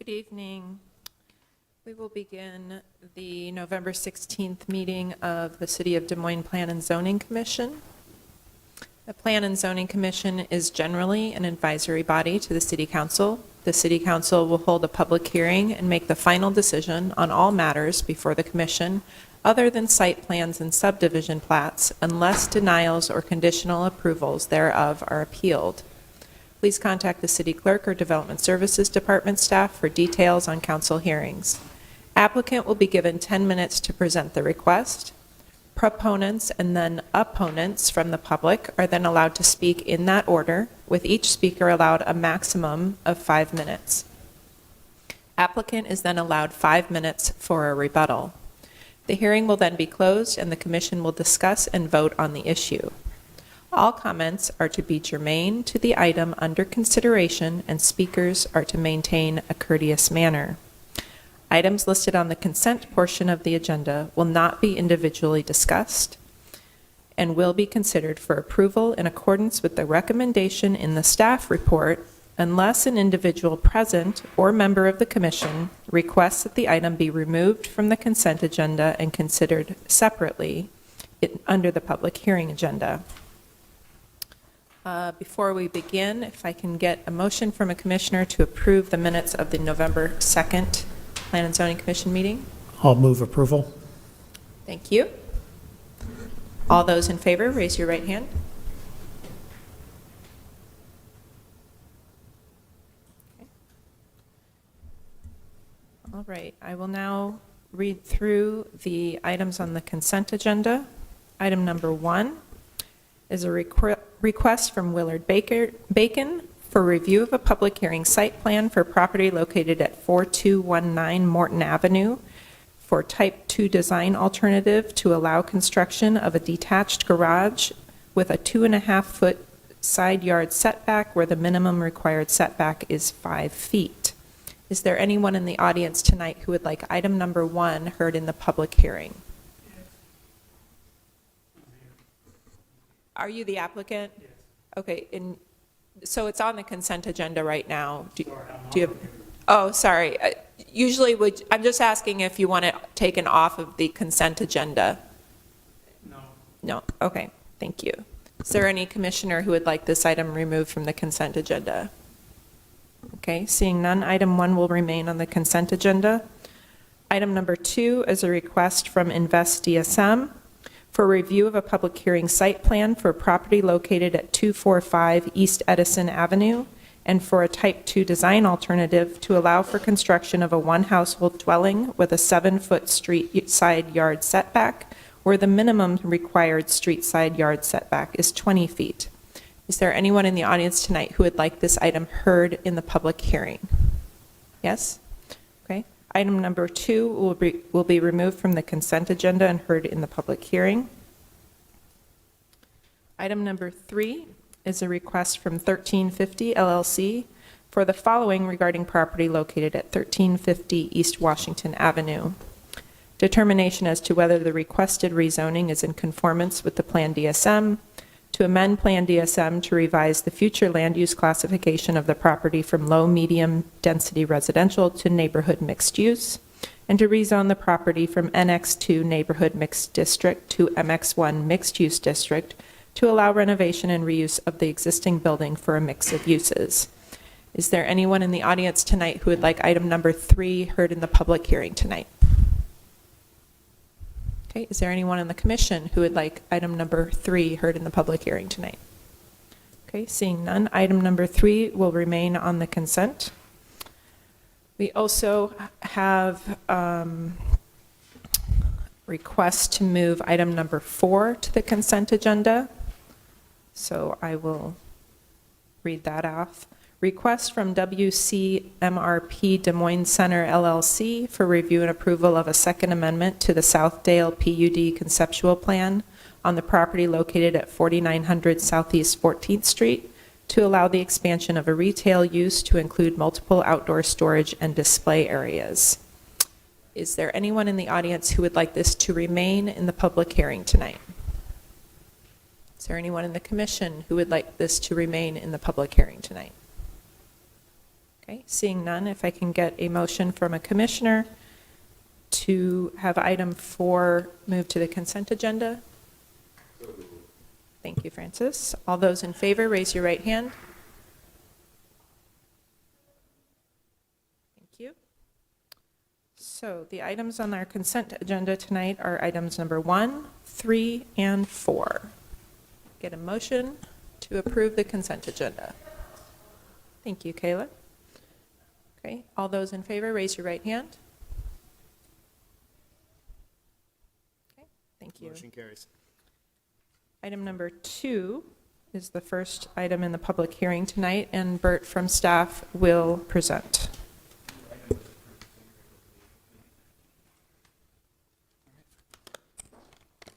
Good evening. We will begin the November 16th meeting of the City of Des Moines Plan and Zoning Commission. The Plan and Zoning Commission is generally an advisory body to the City Council. The City Council will hold a public hearing and make the final decision on all matters before the Commission, other than site plans and subdivision plats, unless denials or conditional approvals thereof are appealed. Please contact the City Clerk or Development Services Department staff for details on council hearings. Applicant will be given 10 minutes to present the request. Proponents and then opponents from the public are then allowed to speak in that order, with each speaker allowed a maximum of 5 minutes. Applicant is then allowed 5 minutes for a rebuttal. The hearing will then be closed and the Commission will discuss and vote on the issue. All comments are to be germane to the item under consideration, and speakers are to maintain a courteous manner. Items listed on the consent portion of the agenda will not be individually discussed and will be considered for approval in accordance with the recommendation in the staff report unless an individual present or member of the Commission requests that the item be removed from the consent agenda and considered separately under the public hearing agenda. Before we begin, if I can get a motion from a commissioner to approve the minutes of the November 2nd Plan and Zoning Commission meeting. I'll move approval. Thank you. All those in favor, raise your right hand. Okay. All right, I will now read through the items on the consent agenda. Item number 1 is a request from Willard Bacon for review of a public hearing site plan for property located at 4219 Morton Avenue for type 2 design alternative to allow construction of a detached garage with a 2.5-foot side yard setback where the minimum required setback is 5 feet. Is there anyone in the audience tonight who would like item number 1 heard in the public hearing? Are you the applicant? Yes. Okay, so it's on the consent agenda right now. Do you have, oh, sorry. Usually, I'm just asking if you want it taken off of the consent agenda. No. No, okay, thank you. Is there any commissioner who would like this item removed from the consent agenda? Okay, seeing none, item 1 will remain on the consent agenda. Item number 2 is a request from Invest DSM for review of a public hearing site plan for property located at 245 East Edison Avenue and for a type 2 design alternative to allow for construction of a one-household dwelling with a 7-foot street side yard setback where the minimum required street side yard setback is 20 feet. Is there anyone in the audience tonight who would like this item heard in the public hearing? Yes? Okay. Item number 2 will be removed from the consent agenda and heard in the public hearing. Item number 3 is a request from 1350 LLC for the following regarding property located at 1350 East Washington Avenue. Determination as to whether the requested rezoning is in conformance with the Plan DSM, to amend Plan DSM to revise the future land use classification of the property from low-medium density residential to neighborhood mixed use, and to rezone the property from NX2 neighborhood mixed district to MX1 mixed use district to allow renovation and reuse of the existing building for a mix of uses. Is there anyone in the audience tonight who would like item number 3 heard in the public hearing tonight? Okay, is there anyone in the commission who would like item number 3 heard in the public hearing tonight? Okay, seeing none, item number 3 will remain on the consent. We also have request to move item number 4 to the consent agenda. So I will read that off. Request from WCMRP Des Moines Center LLC for review and approval of a second amendment to the Southdale PUD conceptual plan on the property located at 4900 Southeast 14th Street to allow the expansion of a retail use to include multiple outdoor storage and display areas. Is there anyone in the audience who would like this to remain in the public hearing tonight? Is there anyone in the commission who would like this to remain in the public hearing tonight? Okay, seeing none, if I can get a motion from a commissioner to have item 4 move to the consent agenda. Thank you, Francis. All those in favor, raise your right hand. Thank you. So the items on our consent agenda tonight are items number 1, 3, and 4. Get a motion to approve the consent agenda. Thank you, Kayla. Okay, all those in favor, raise your right hand. Okay, thank you. Motion carries. Item number 2 is the first item in the public hearing tonight, and Bert from staff will present.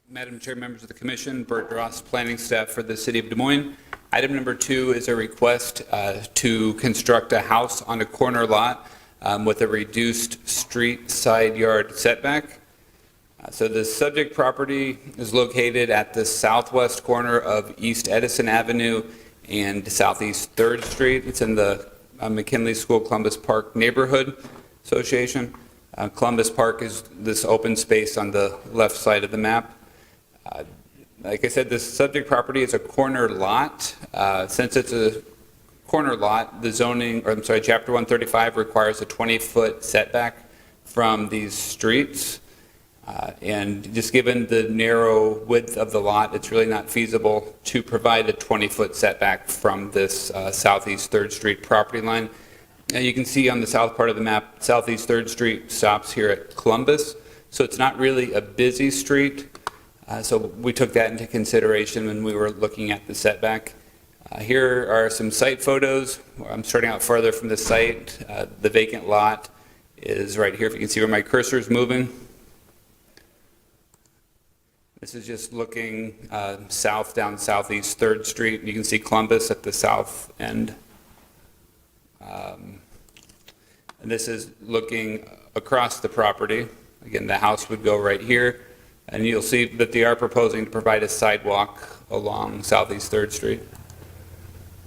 Madam Chair, members of the Commission, Bert Ross, planning staff for the City of Des Moines. Item number 2 is a request to construct a house on a corner lot with a reduced street side yard setback. So the subject property is located at the southwest corner of East Edison Avenue and Southeast 3rd Street. It's in the McKinley School Columbus Park Neighborhood Association. Columbus Park is this open space on the left side of the map. Like I said, this subject property is a corner lot. Since it's a corner lot, the Chapter 135 requires a 20-foot setback from these streets. And just given the narrow width of the lot, it's really not feasible to provide a 20-foot setback from this Southeast 3rd Street property line. And you can see on the south part of the map, Southeast 3rd Street stops here at Columbus. So it's not really a busy street. So we took that into consideration when we were looking at the setback. Here are some site photos. I'm starting out farther from the site. The vacant lot is right here, if you can see where my cursor is moving. This is just looking south down Southeast 3rd Street. You can see Columbus at the south end. And this is looking across the property. Again, the house would go right here. And you'll see that they are proposing to provide a sidewalk along Southeast 3rd Street.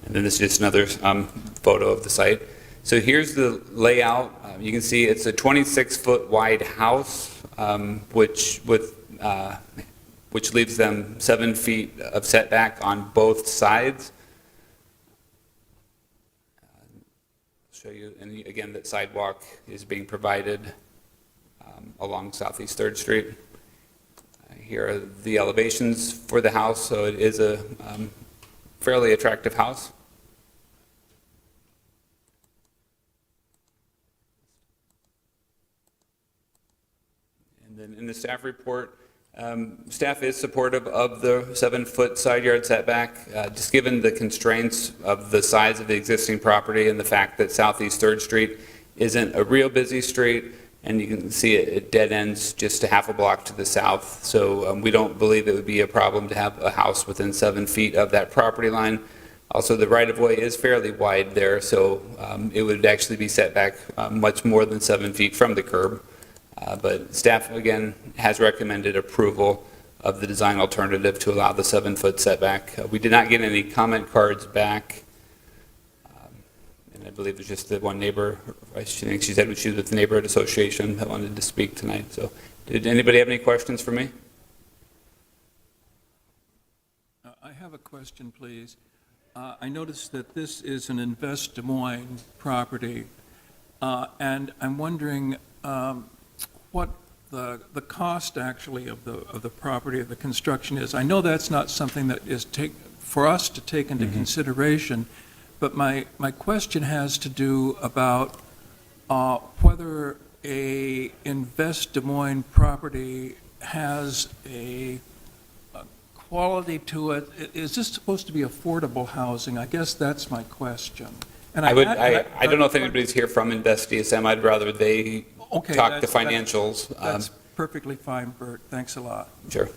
And then this is just another photo of the site. So here's the layout. You can see it's a 26-foot wide house, which leaves them 7 feet of setback on both sides. I'll show you, and again, that sidewalk is being provided along Southeast 3rd Street. Here are the elevations for the house, so it is a fairly attractive house. And then in the staff report, staff is supportive of the 7-foot side yard setback, just given the constraints of the size of the existing property and the fact that Southeast 3rd Street isn't a real busy street, and you can see it dead ends just a half a block to the south. So we don't believe it would be a problem to have a house within 7 feet of that property line. Also, the right-of-way is fairly wide there, so it would actually be set back much more than 7 feet from the curb. But staff, again, has recommended approval of the design alternative to allow the 7-foot setback. We did not get any comment cards back. And I believe there's just the one neighbor, I think she said she was with the neighborhood association that wanted to speak tonight. So did anybody have any questions for me? I have a question, please. I noticed that this is an Invest Des Moines property, and I'm wondering what the cost actually of the property, of the construction is. I know that's not something that is for us to take into consideration, but my question has to do about whether a Invest Des Moines property has a quality to it. Is this supposed to be affordable housing? I guess that's my question. And I don't know if anybody's here from Invest DSM. I'd rather they talk to financials. That's perfectly fine, Bert. Thanks a lot. Sure.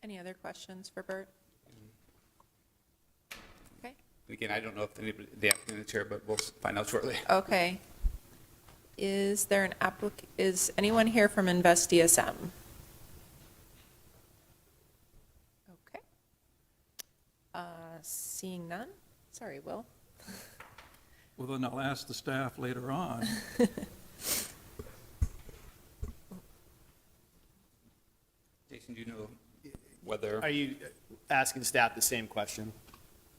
Any other questions for Bert? Okay. Again, I don't know if anybody, the applicant is here, but we'll find out shortly. Okay. Is there an is anyone here from Invest DSM? Okay. Seeing none? Sorry, Will. Well, then I'll ask the staff later on. Jason, do you know whether? Are you asking staff the same question?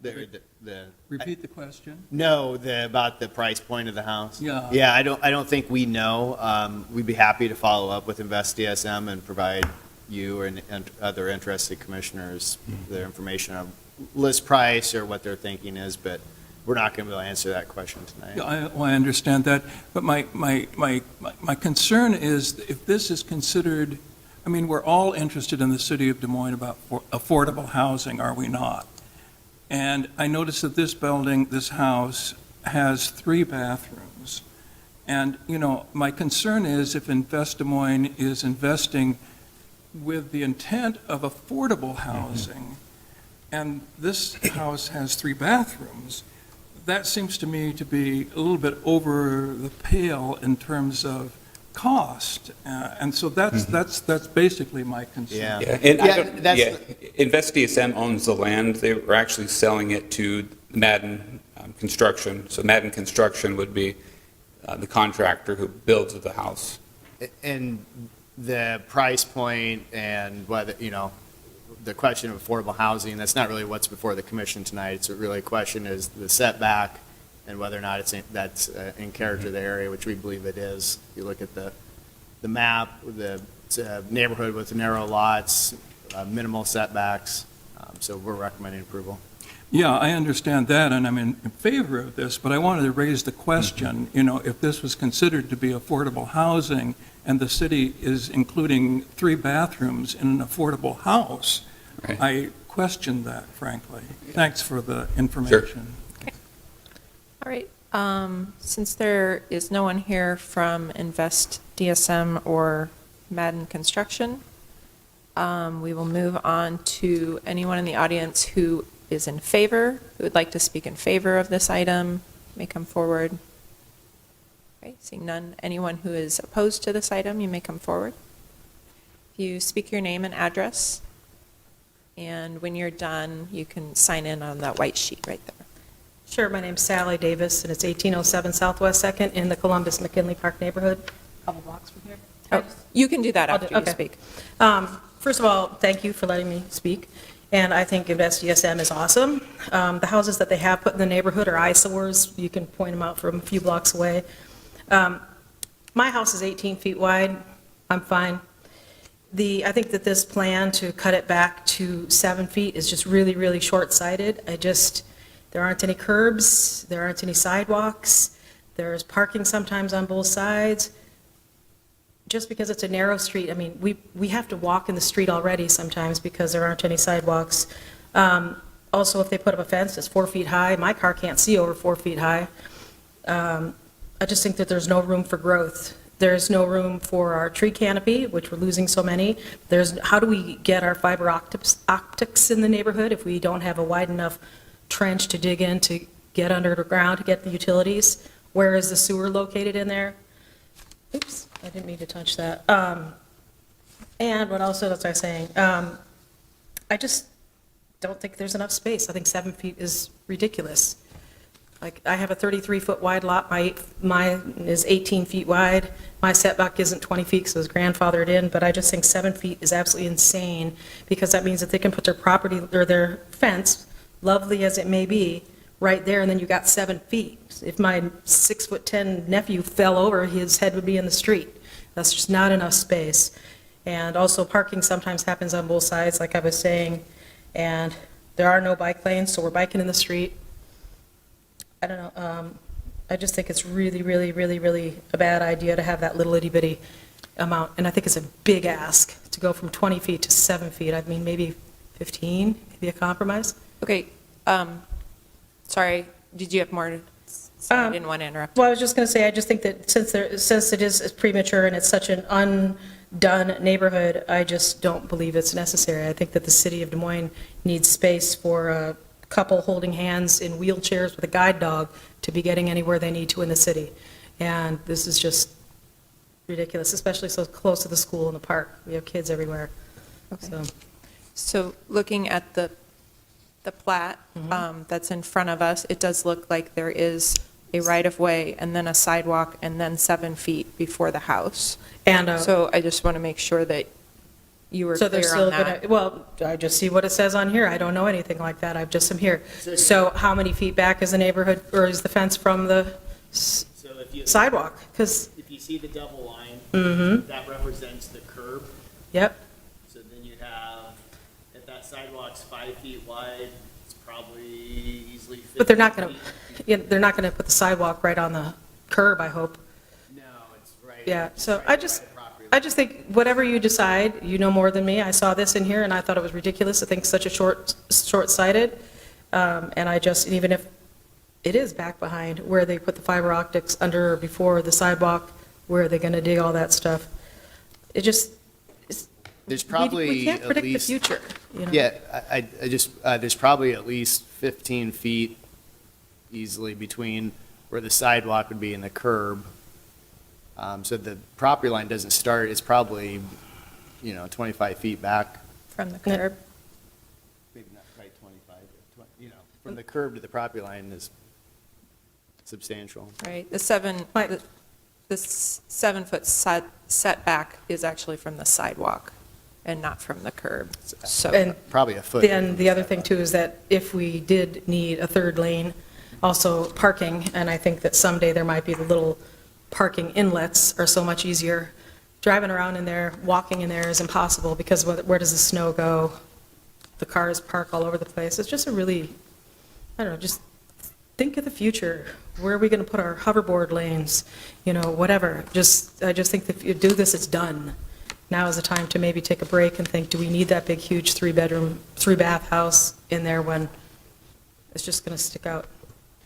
Repeat the question. No, about the price point of the house? Yeah. Yeah, I don't think we know. We'd be happy to follow up with Invest DSM and provide you and other interested commissioners their information on list price or what their thinking is, but we're not going to be able to answer that question tonight. Yeah, I understand that, but my concern is if this is considered, I mean, we're all interested in the city of Des Moines about affordable housing, are we not? And I noticed that this building, this house, has 3 bathrooms. And, you know, my concern is if Invest Des Moines is investing with the intent of affordable housing, and this house has 3 bathrooms, that seems to me to be a little bit over the pale in terms of cost. And so that's basically my concern. Yeah. Yeah, and I Yeah, don't, that's yeah, Invest DSM owns the land. They were actually selling it to Madden Construction. So Madden Construction would be the contractor who builds the house. And the price point and whether, the question of affordable housing, that's not really what's before the commission tonight. It's really a question is the setback and whether or not that's in character of the area, which we believe it is. You look at the map, it's a neighborhood with narrow lots, minimal setbacks, so we're recommending approval. Yeah, I understand that, and I'm in favor of this, but I wanted to raise the question, if this was considered to be affordable housing and the city is including 3 bathrooms in an affordable house, Right. I question that, frankly. Thanks for the information. All right. Since there is no one here from Invest DSM or Madden Construction, we will move on to anyone in the audience who is in favor, who would like to speak in favor of this item, may come forward. Okay, seeing none. Anyone who is opposed to this item, you may come forward. If you speak your name and address, and when you're done, you can sign in on that white sheet right there. Sure, my name's Sally Davis, and it's 1807 Southwest 2nd in the Columbus-McKinley Park neighborhood, a couple blocks from here. Oh, you can do that I'll after do- you okay. speak. First of all, thank you for letting me speak, and I think Invest DSM is awesome. The houses that they have put in the neighborhood are eyesores. You can point them out from a few blocks away. My house is 18 feet wide. I'm fine. I think that this plan to cut it back to 7 feet is just really, really short-sighted. There aren't any curbs, there aren't any sidewalks, there's parking sometimes on both sides. Just because it's a narrow street, I mean, we have to walk in the street already sometimes because there aren't any sidewalks. Also, if they put up a fence that's 4 feet high, my car can't see over 4 feet high. I just think that there's no room for growth. There's no room for our tree canopy, which we're losing so many. How do we get our fiber optics in the neighborhood if we don't have a wide enough trench to dig in to get underground to get the utilities? Where is the sewer located in there? Oops, I didn't mean to touch that. And what else was I saying? I just don't think there's enough space. I think 7 feet is ridiculous. Like, I have a 33-foot wide lot, mine is 18 feet wide. My setback isn't 20 feet because it was grandfathered in, but I just think 7 feet is absolutely insane, because that means that they can put their property, or their fence, lovely as it may be, right there, and then you got 7 feet. If my 6'10" nephew fell over, his head would be in the street. That's just not enough space. And also, parking sometimes happens on both sides, like I was saying, and there are no bike lanes, so we're biking in the street. I don't know, I just think it's really, really, really, really a bad idea to have that little itty bitty amount, and I think it's a big ask to go from 20 feet to 7 feet. I mean, maybe 15, maybe a compromise. Okay, sorry, did you have more to say? I didn't want to interrupt. Well, I was just going to say, I just think that since it is premature and it's such an undone neighborhood, I just don't believe it's necessary. I think that the city of Des Moines needs space for a couple holding hands in wheelchairs with a guide dog to be getting anywhere they need to in the city. And this is just ridiculous, especially so close to the school and the park. We have kids everywhere. Okay. So, So looking at the the plat that's in front of us, it does look like there is a right-of-way and then a sidewalk and then 7 feet before the house. And So I just want to make sure that you were so they're clear still on going that. to, well, I just see what it says on here. I don't know anything like that. I've just am here. So how many feet back is the neighborhood, or is the fence from the So if you, sidewalk? Because, if you see the double line, mm-hmm, that represents the curb. yep, So then you have, if that sidewalk's 5 feet wide, it's probably easily 50 but they're not going feet. to, they're not going to put the sidewalk right on the curb, I hope. No, it's right. Yeah, it's so right I by just, the property I line. just think, whatever you decide, you know more than me. I saw this in here, and I thought it was ridiculous to think such a short-sighted. And I just, even if it is back behind, where they put the fiber optics under or before the sidewalk, where are they going to dig all that stuff? It just, There's we probably can't at predict the least. future, you know? Yeah, I just, there's probably at least 15 feet easily between where the sidewalk would be and the curb. So the property line doesn't start, it's probably, 25 feet back. From the curb. Maybe not quite 25, but from the curb to the property line is substantial. Right, the Right. 7-foot setback is actually from the sidewalk and not from the curb, so. And Probably a foot. then the other thing too is that if we did need a third lane, also parking, and I think that someday there might be the little parking inlets are so much easier. Driving around in there, walking in there is impossible because where does the snow go? The cars park all over the place. It's just a really, I don't know, just think of the future. Where are we going to put our hoverboard lanes? Whatever. I just think that if you do this, it's done. Now is the time to maybe take a break and think, do we need that big, huge 3-bedroom, 3-bath house in there when it's just going to stick out?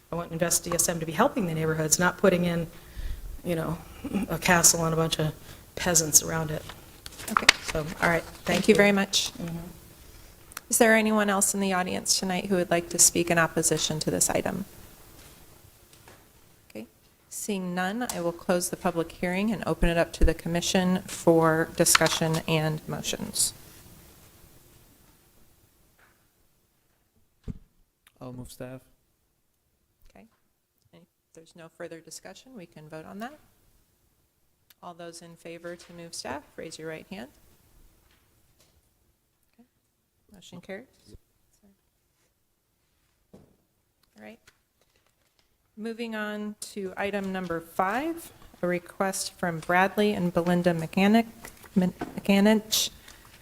I want Invest DSM to be helping the neighborhoods, not putting in, a castle and a bunch of peasants around it. Okay, So, all right, thank you very much. Is there anyone else in the audience tonight who would like to speak in opposition to this item? Okay, seeing none, I will close the public hearing and open it up to the commission for discussion and motions. I'll move staff. Okay, if there's no further discussion, we can vote on that. All those in favor to move staff, raise your right hand. Okay, motion carries. All right. Moving on to item number 5, a request from Bradley and Belinda Mechanic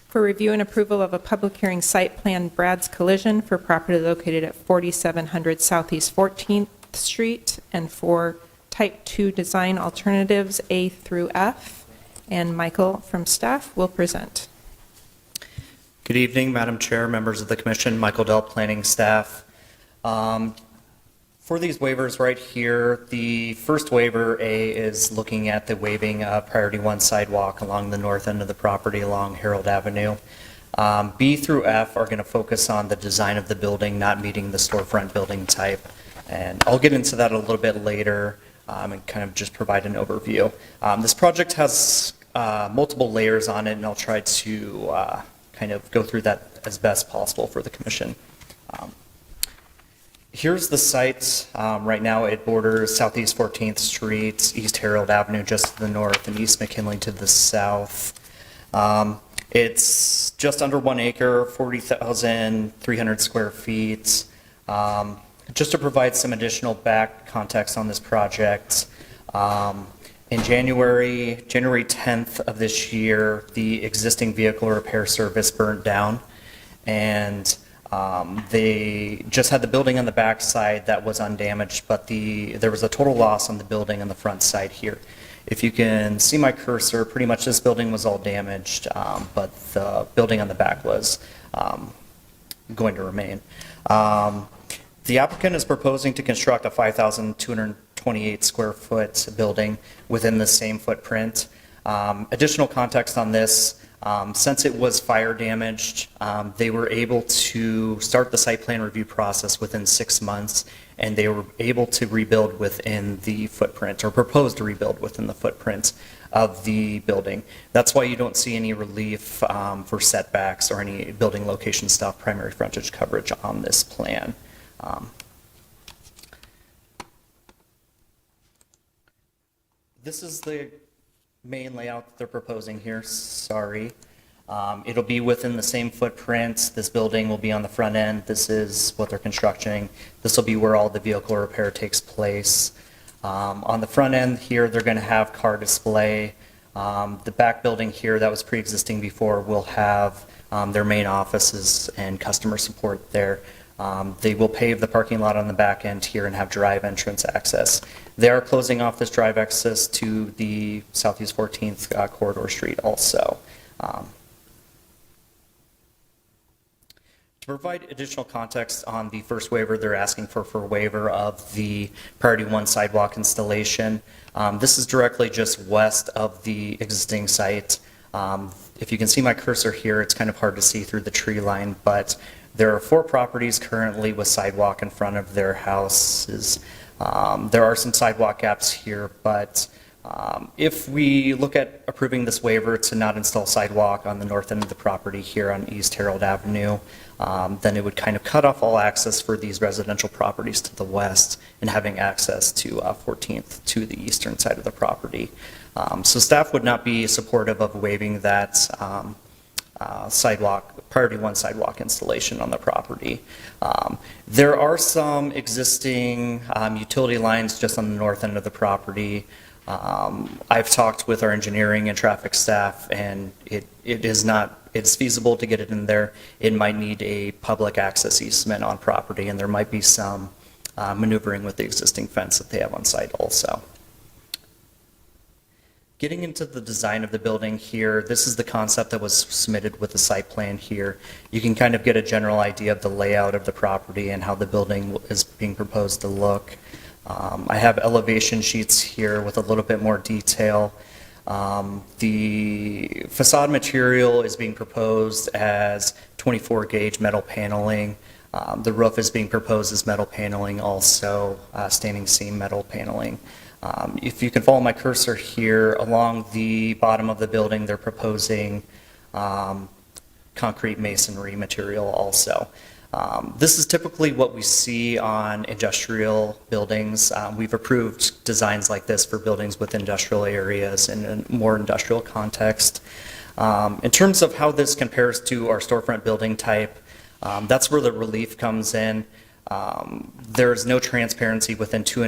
for review and approval of a public hearing site plan Brad's Collision for property located at 4700 Southeast 14th Street and for Type 2 design alternatives A through F. And Michael from staff will present. Good evening, Madam Chair, members of the Commission, Michael Dell, Planning Staff. For these waivers right here, the first waiver, A, is looking at the waiving Priority 1 sidewalk along the north end of the property along Harold Avenue. B through F are going to focus on the design of the building not meeting the storefront building type. And I'll get into that a little bit later and kind of just provide an overview. This project has multiple layers on it, and I'll try to kind of go through that as best possible for the Commission. Here's the site. Right now it borders Southeast 14th Street, East Harold Avenue just to the north, and East McKinley to the south. It's just under 1 acre, 40,300 square feet. Just to provide some additional back context on this project, in January 10th of this year, the existing vehicle repair service burnt down, and they just had the building on the back side that was undamaged, but there was a total loss on the building on the front side here. If you can see my cursor, pretty much this building was all damaged, but the building on the back was going to remain. The applicant is proposing to construct a 5,228 square foot building within the same footprint. Additional context on this, Since it was fire damaged, they were able to start the site plan review process within 6 months, and they were able to rebuild within the footprint, or propose to rebuild within the footprint of the building. That's why you don't see any relief for setbacks or any building location stuff, primary frontage coverage on this plan. This is the main layout that they're proposing here, sorry. It'll be within the same footprint. This building will be on the front end. This is what they're constructing. This will be where all the vehicle repair takes place. On the front end here, they're going to have car display. The back building here that was pre-existing before will have their main offices and customer support there. They will pave the parking lot on the back end here and have drive entrance access. They are closing off this drive access to the Southeast 14th corridor street also. To provide additional context on the first waiver, they're asking for a waiver of the Priority 1 sidewalk installation. This is directly just west of the existing site. If you can see my cursor here, it's kind of hard to see through the tree line, but there are 4 properties currently with sidewalk in front of their houses. There are some sidewalk gaps here, but if we look at approving this waiver to not install sidewalk on the north end of the property here on East Harold Avenue, then it would kind of cut off all access for these residential properties to the west and having access to 14th to the eastern side of the property. So staff would not be supportive of waiving that sidewalk, Priority 1 sidewalk installation on the property. There are some existing utility lines just on the north end of the property. I've talked with our engineering and traffic staff, and it's feasible to get it in there. It might need a public access easement on property, and there might be some maneuvering with the existing fence that they have on site also. Getting into the design of the building here, this is the concept that was submitted with the site plan here. You can kind of get a general idea of the layout of the property and how the building is being proposed to look. I have elevation sheets here with a little bit more detail. The facade material is being proposed as 24 gauge metal paneling. The roof is being proposed as metal paneling, also standing seam metal paneling. If you can follow my cursor here, along the bottom of the building, they're proposing concrete masonry material also. This is typically what we see on industrial buildings. We've approved designs like this for buildings with industrial areas and a more industrial context. In terms of how this compares to our storefront building type, that's where the relief comes in. There is no transparency within 2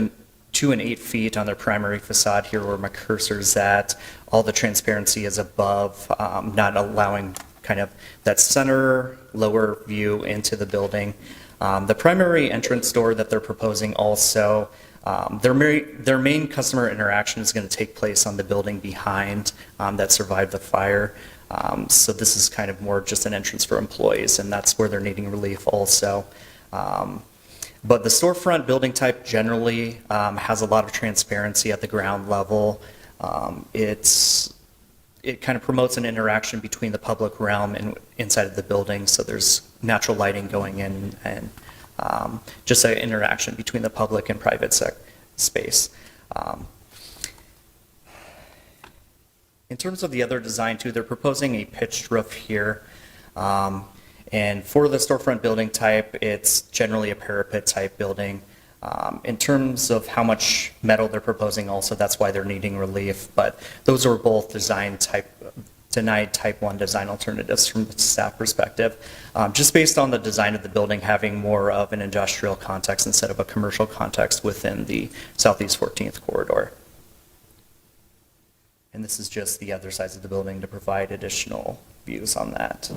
and 8 feet on their primary facade here where my cursor's at. All the transparency is above, not allowing kind of that center lower view into the building. The primary entrance door that they're proposing also, their main customer interaction is going to take place on the building behind that survived the fire. So this is kind of more just an entrance for employees, and that's where they're needing relief also. But the storefront building type generally has a lot of transparency at the ground level. It kind of promotes an interaction between the public realm and inside of the building, so there's natural lighting going in and just an interaction between the public and private space. In terms of the other design too, they're proposing a pitched roof here. And for the storefront building type, it's generally a parapet type building. In terms of how much metal they're proposing also, that's why they're needing relief. But those are both denied type 1 design alternatives from the staff perspective. Just based on the design of the building having more of an industrial context instead of a commercial context within the Southeast 14th corridor. And this is just the other sides of the building to provide additional views on that.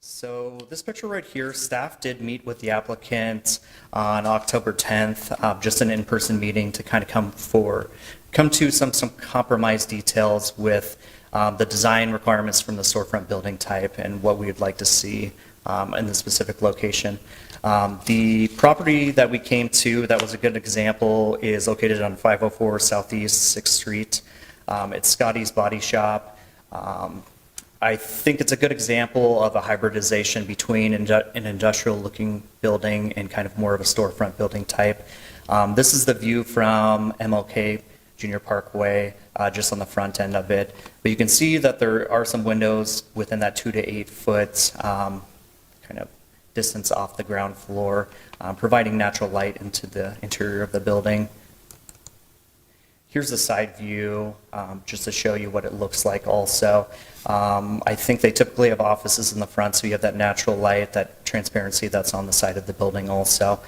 So this picture right here, staff did meet with the applicant on October 10th, just an in-person meeting to kind of come to some compromise details with the design requirements from the storefront building type and what we would like to see in the specific location. The property that we came to that was a good example is located on 504 Southeast 6th Street. It's Scotty's Body Shop. I think it's a good example of a hybridization between an industrial-looking building and kind of more of a storefront building type. This is the view from MLK Junior Parkway, just on the front end of it. But you can see that there are some windows within that 2 to 8 foot kind of distance off the ground floor, providing natural light into the interior of the building. Here's the side view, just to show you what it looks like also. I think they typically have offices in the front, so you have that natural light, that transparency that's on the side of the building also.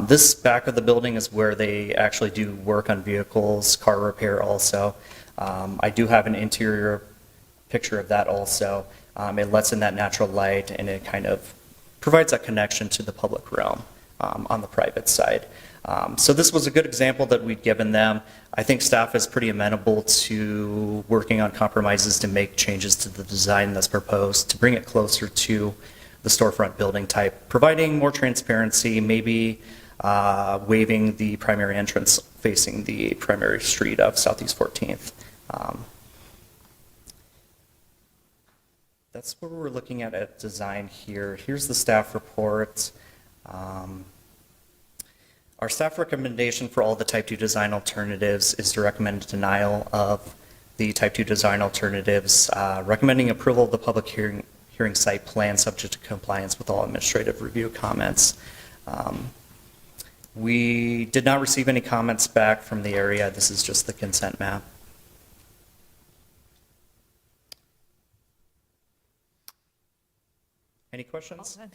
This back of the building is where they actually do work on vehicles, car repair also. I do have an interior picture of that also. It lets in that natural light, and it kind of provides that connection to the public realm on the private side. So this was a good example that we'd given them. I think staff is pretty amenable to working on compromises to make changes to the design that's proposed, to bring it closer to the storefront building type, providing more transparency, maybe waiving the primary entrance facing the primary street of Southeast 14th. That's what we're looking at design here. Here's the staff report. Our staff recommendation for all the Type 2 design alternatives is to recommend denial of the Type 2 design alternatives, recommending approval of the public hearing site plan subject to compliance with all administrative review comments. We did not receive any comments back from the area. This is just the consent map. Any questions? All done.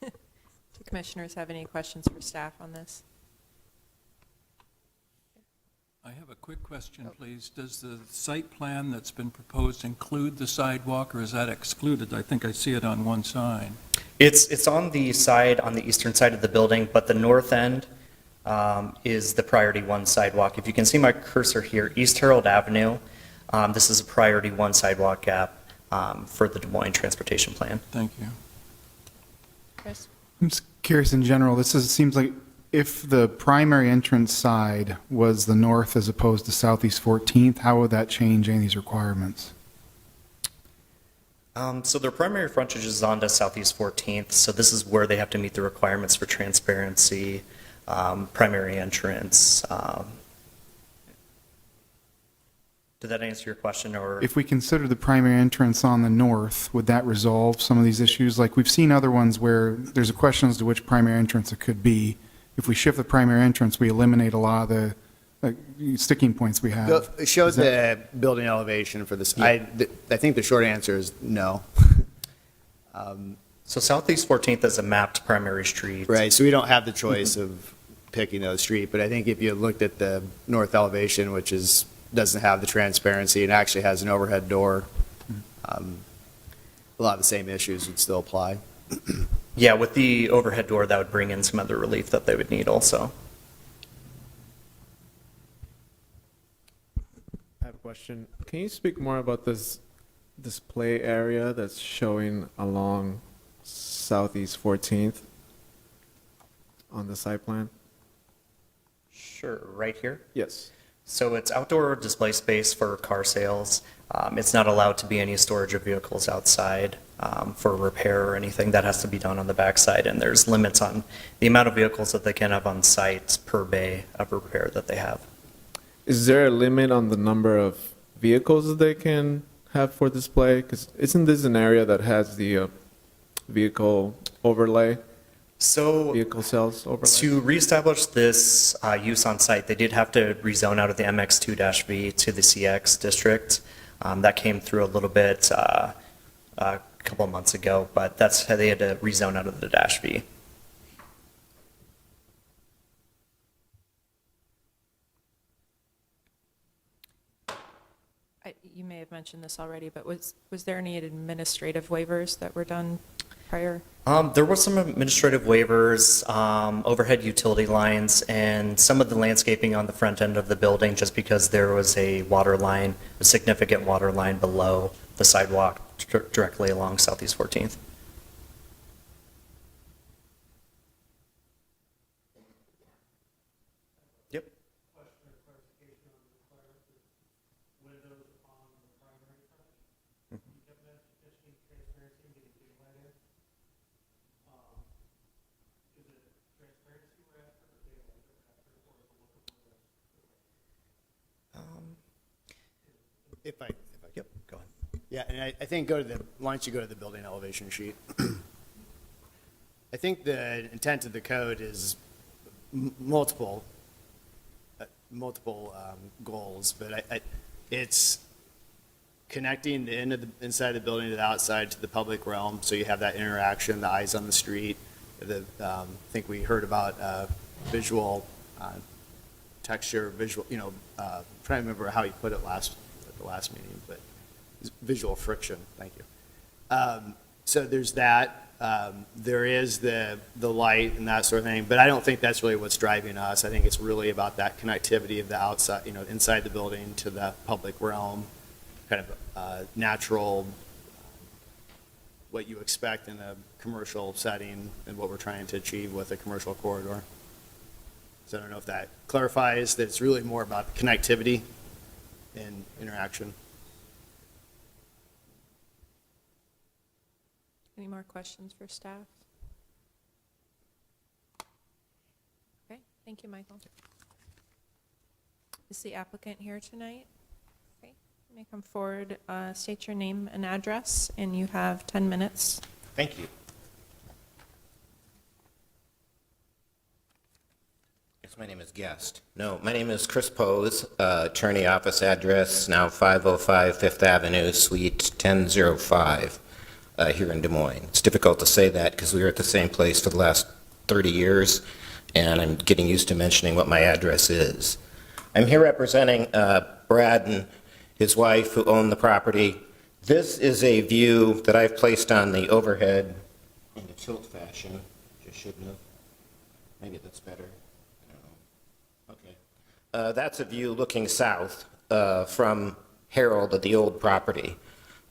Do commissioners have any questions for staff on this? I have a quick question, please. Does the site plan that's been proposed include the sidewalk, or is that excluded? I think I see it on one side. It's on the side, on the eastern side of the building, but the north end is the priority 1 sidewalk. If you can see my cursor here, East Herald Avenue, this is a priority 1 sidewalk gap for the Des Moines Transportation Plan. Thank you. Chris? I'm just curious in general, seems like if the primary entrance side was the north as opposed to Southeast 14th, how would that change any of these requirements? So their primary frontage is onto Southeast 14th, so this is where they have to meet the requirements for transparency, primary entrance. Did that answer your question, or? If we consider the primary entrance on the north, would that resolve some of these issues? Like we've seen other ones where there's a question as to which primary entrance it could be. If we shift the primary entrance, we eliminate a lot of the sticking points we have. Show Is that- the building elevation for this. Yeah. I think the short answer is no. So Southeast 14th is a mapped primary street. Right, so we don't have the choice of picking those street, but I think if you looked at the north elevation, which doesn't have the transparency and actually has an overhead door, a lot of the same issues would still apply. Yeah, with the overhead door, that would bring in some other relief that they would need also. I have a question. Can you speak more about this display area that's showing along Southeast 14th on the site plan? Sure, right here. Yes. So it's outdoor display space for car sales. It's not allowed to be any storage of vehicles outside for repair or anything. That has to be done on the backside, and there's limits on the amount of vehicles that they can have on site per bay of repair that they have. Is there a limit on the number of vehicles that they can have for display? Because isn't this an area that has the vehicle overlay, So vehicle sales overlay? to reestablish this use on site, they did have to rezone out of the MX2-V to the CX district. That came through a little bit a couple of months ago, but that's how they had to rezone out of the -V. You may have mentioned this already, but was there any administrative waivers that were done prior? There were some administrative waivers, overhead utility lines, and some of the landscaping on the front end of the building, just because there was a water line, a significant water line below the sidewalk directly along Southeast 14th. If I Yep, go ahead. Yeah, and I think why don't you go to the building elevation sheet? I think the intent of the code is multiple goals, but it's connecting the inside of the building to the outside to the public realm, so you have that interaction, the eyes on the street. I think we heard about visual texture, visual, trying to remember how you put it at the last meeting, but visual friction, thank you. So there's that. There is the light and that sort of thing, but I don't think that's really what's driving us. I think it's really about that connectivity of the outside, inside the building to the public realm, kind of natural, what you expect in a commercial setting and what we're trying to achieve with a commercial corridor. So I don't know if that clarifies that it's really more about connectivity and interaction. Any more questions for staff? Okay, thank you, Michael. Is the applicant here tonight? Okay, you may come forward, state your name and address, and you have 10 minutes. Thank you. Yes, my name is Guest. No, my name is Chris Pose, attorney office address, now 505 Fifth Avenue, Suite 1005, here in Des Moines. It's difficult to say that because we were at the same place for the last 30 years, and I'm getting used to mentioning what my address is. I'm here representing Brad and his wife who own the property. This is a view that I've placed on the overhead in a tilt fashion. Just shouldn't have. Maybe that's better. I don't know. Okay. That's a view looking south from Harold at the old property.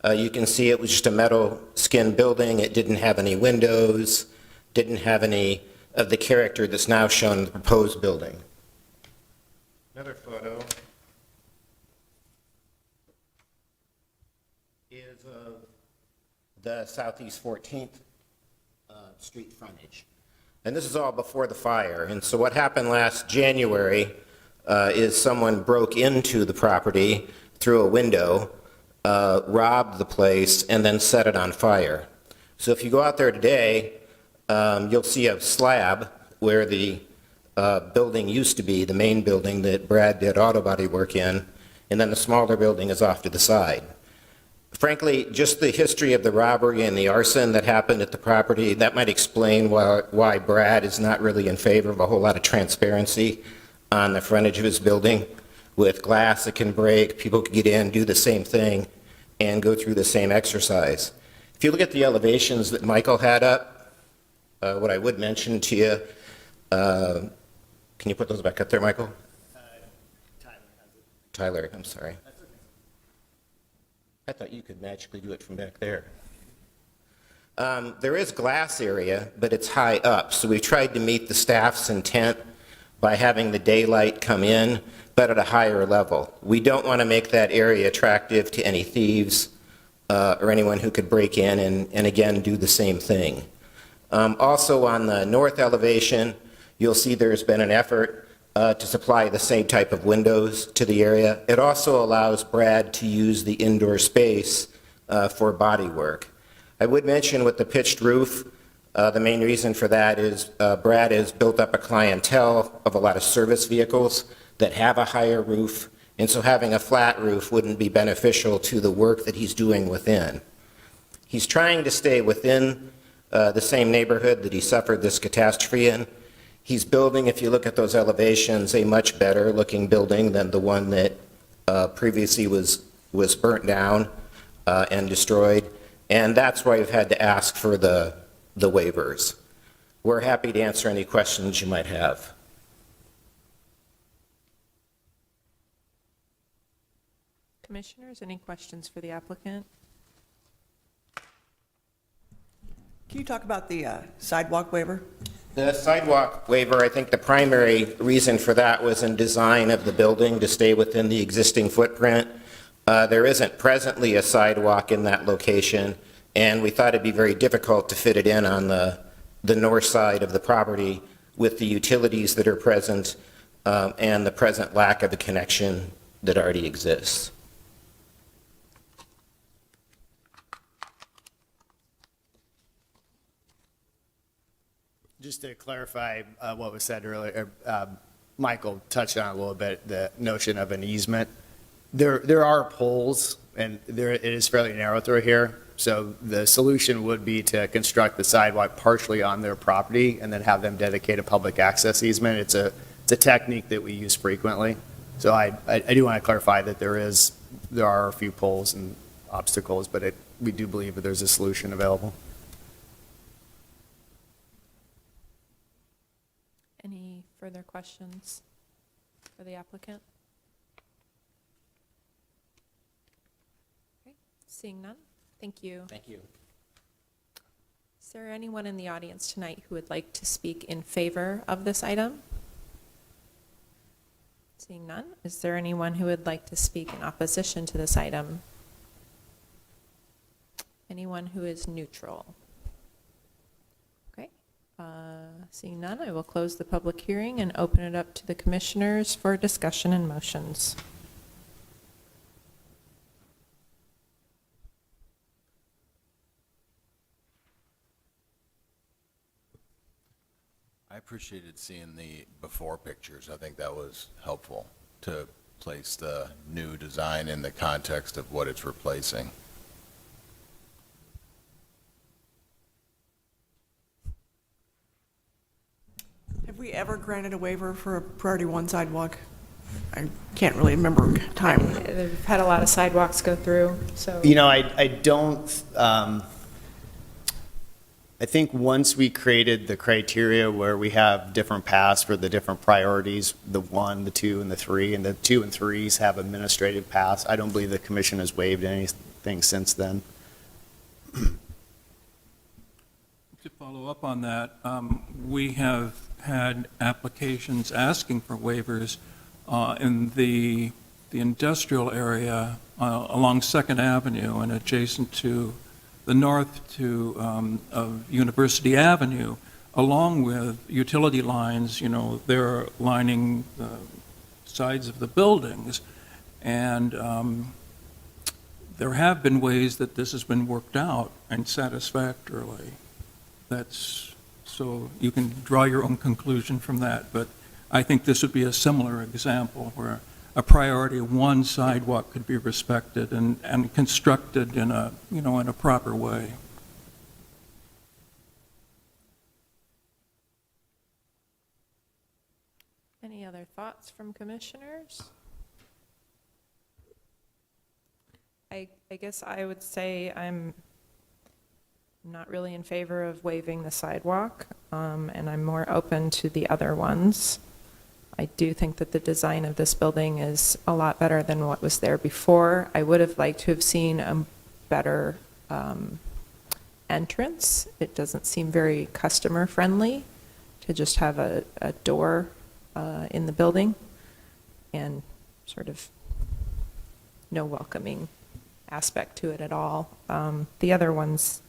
You can see it was just a metal skin building. It didn't have any windows, didn't have any of the character that's now shown in the proposed building. Another photo is of the Southeast 14th Street frontage. And this is all before the fire. And so what happened last January is someone broke into the property through a window, robbed the place, and then set it on fire. So if you go out there today, you'll see a slab where the building used to be, the main building that Brad did auto body work in, and then the smaller building is off to the side. Frankly, just the history of the robbery and the arson that happened at the property, that might explain why Brad is not really in favor of a whole lot of transparency on the frontage of his building. With glass that can break, people can get in, do the same thing, and go through the same exercise. If you look at the elevations that Michael had up, what I would mention to you, can you put those back up there, Michael? Tyler, I'm sorry. I thought you could magically do it from back there. There is glass area, but it's high up, so we tried to meet the staff's intent by having the daylight come in, but at a higher level. We don't want to make that area attractive to any thieves or anyone who could break in and again, do the same thing. Also on the north elevation, you'll see there's been an effort to supply the same type of windows to the area. It also allows Brad to use the indoor space for body work. I would mention with the pitched roof, the main reason for that is Brad has built up a clientele of a lot of service vehicles that have a higher roof, and so having a flat roof wouldn't be beneficial to the work that he's doing within. He's trying to stay within the same neighborhood that he suffered this catastrophe in. He's building, if you look at those elevations, a much better looking building than the one that previously was burnt down and destroyed, and that's why we've had to ask for the waivers. We're happy to answer any questions you might have. Commissioners, any questions for the applicant? Can you talk about the sidewalk waiver? The sidewalk waiver, I think the primary reason for that was in design of the building to stay within the existing footprint. There isn't presently a sidewalk in that location, and we thought it'd be very difficult to fit it in on the north side of the property with the utilities that are present and the present lack of a connection that already exists. Just to clarify what was said earlier, Michael touched on it a little bit, the notion of an easement. There are poles, and it is fairly narrow through here, so the solution would be to construct the sidewalk partially on their property and then have them dedicate a public access easement. It's a technique that we use frequently. So I do want to clarify that there are a few poles and obstacles, but we do believe that there's a solution available. Any further questions for the applicant? Okay, seeing none, thank you. Thank you. Is there anyone in the audience tonight who would like to speak in favor of this item? Seeing none, is there anyone who would like to speak in opposition to this item? Anyone who is neutral? Okay, seeing none, I will close the public hearing and open it up to the commissioners for discussion and motions. I appreciated seeing the before pictures. I think that was helpful to place the new design in the context of what it's replacing. Have we ever granted a waiver for a priority one sidewalk? I can't really remember time. We've had a lot of sidewalks go through, so. I don't, I think once we created the criteria where we have different paths for the different priorities, the 1, the 2, and the 3, and the 2 and 3s have administrative paths, I don't believe the commission has waived anything since then. To follow up on that, we have had applications asking for waivers in the industrial area along Second Avenue and adjacent to the north of University Avenue, along with utility lines. They're lining the sides of the buildings. And there have been ways that this has been worked out and satisfactorily. So you can draw your own conclusion from that, but I think this would be a similar example where a priority one sidewalk could be respected and constructed in a proper way. Any other thoughts from commissioners? I guess I would say I'm not really in favor of waiving the sidewalk, and I'm more open to the other ones. I do think that the design of this building is a lot better than what was there before. I would have liked to have seen a better entrance. It doesn't seem very customer-friendly to just have a door in the building and sort of no welcoming aspect to it at all. The other ones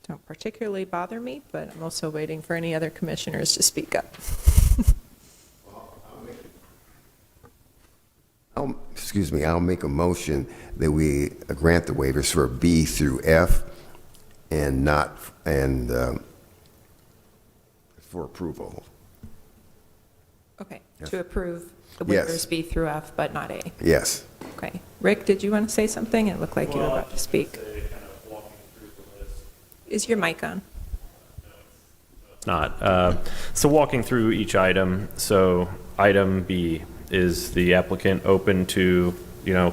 don't particularly bother me, but I'm also waiting for any other commissioners to speak up. I'll make a motion that we grant the waivers for B through F and for approval. Okay, Yes. to approve the Yes. waivers B through F, but not A. Yes. Okay. Rick, did you want to say something? It looked like you were about to speak. Is your mic on? Not. So walking through each item, so item B, is the applicant open to,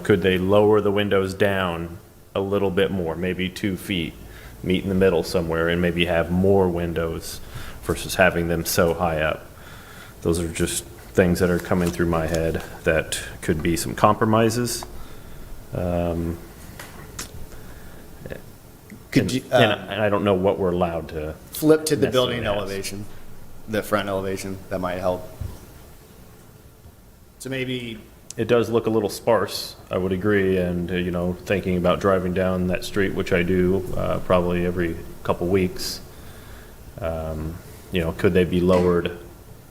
could they lower the windows down a little bit more, maybe 2 feet, meet in the middle somewhere, and maybe have more windows versus having them so high up? Those are just things that are coming through my head that could be some compromises. Could you, and I don't know what we're allowed to. flip to the necessarily building ask. elevation, the front elevation, that might help. So maybe, It does look a little sparse, I would agree, and, thinking about driving down that street, which I do probably every couple weeks, could they be lowered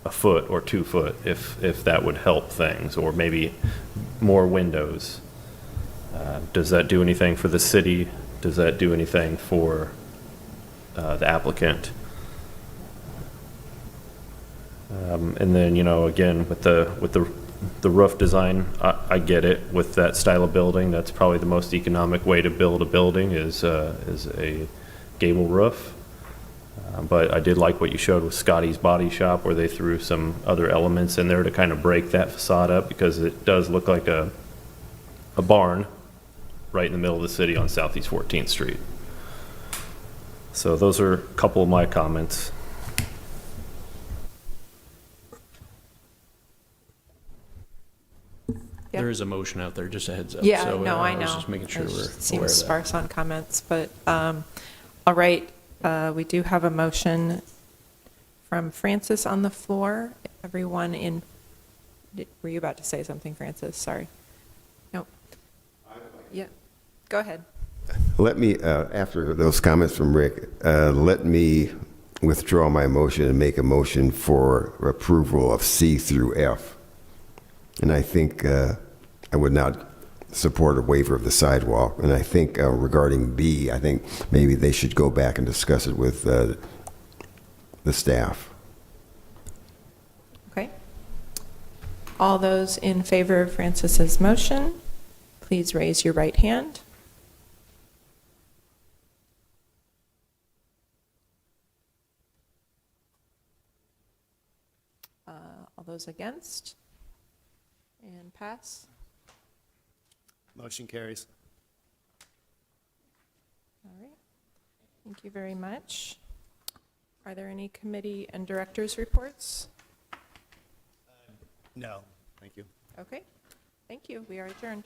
a foot or 2 foot if that would help things, or maybe more windows? Does that do anything for the city? Does that do anything for the applicant? And then, again, with the roof design, I get it. With that style of building, that's probably the most economic way to build a building is a gable roof. But I did like what you showed with Scotty's Body Shop, where they threw some other elements in there to kind of break that facade up, because it does look like a barn right in the middle of the city on Southeast 14th Street. So those are a couple of my comments. Yeah. There is a motion out there, just a heads up. Yeah, So, no, I know. was just making sure It we're aware seems of that. sparse on comments, but, all right, we do have a motion from Francis on the floor. Everyone in, were you about to say something, Francis? Sorry. No. Yeah, go ahead. Let me, after those comments from Rick, let me withdraw my motion and make a motion for approval of C through F. And I think I would not support a waiver of the sidewalk. And I think regarding B, I think maybe they should go back and discuss it with the staff. Okay. All those in favor of Francis's motion, please raise your right hand. All those against? And pass. Motion carries. All right. Thank you very much. Are there any committee and directors' reports? No, thank you. Okay. Thank you. We are adjourned.